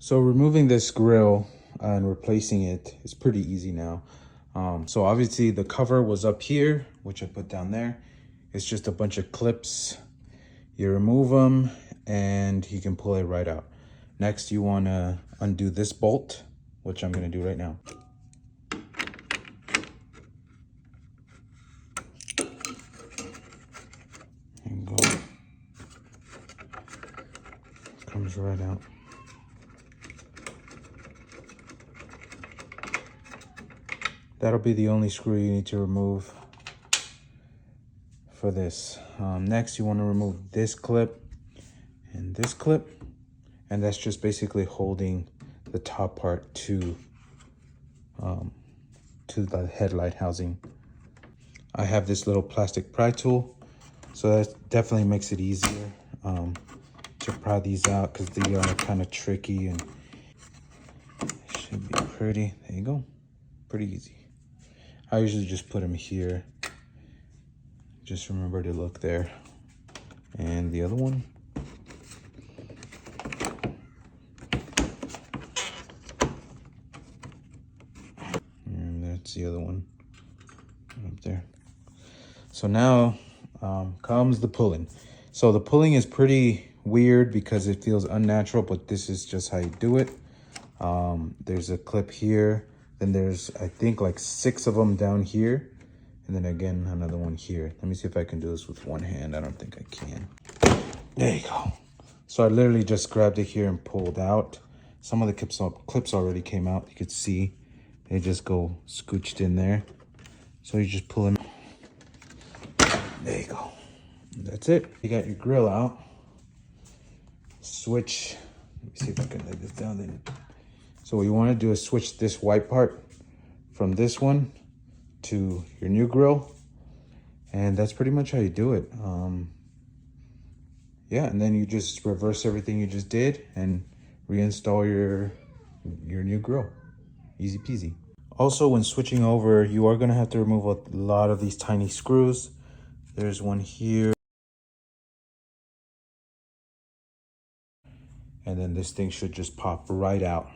So removing this grill and replacing it is pretty easy now. So obviously the cover was up here, which I put down there. It's just a bunch of clips. You remove them and you can pull it right out. Next, you want to undo this bolt, which I'm going to do right now. There you go. Comes right out. That'll be the only screw you need to remove for this. Next, you want to remove this clip and this clip, and that's just basically holding the top part to the headlight housing. I have this little plastic pry tool, so that definitely makes it easier to pry these out, because they are kind of tricky, and should be pretty. There you go, pretty easy. I usually just put them here. Just remember to look there. And the other one. And that's the other one up there. So now comes the pulling. So the pulling is pretty weird because it feels unnatural, but this is just how you do it. There's a clip here. Then there's, I think, like 6 of them down here. And then again, another one here. Let me see if I can do this with one hand. I don't think I can. There you go. So I literally just grabbed it here and pulled out. Some of the clips already came out. You could see they just go scooched in there. So you just pull them. There you go. That's it. You got your grill out. Switch. Let me see if I can lay this down then. So what you want to do is switch this white part from this one to your new grill, and that's pretty much how you do it. Yeah, and then you just reverse everything you just did and reinstall your new grill. Easy peasy. Also, when switching over, you are going to have to remove a lot of these tiny screws. There's one here, and then this thing should just pop right out.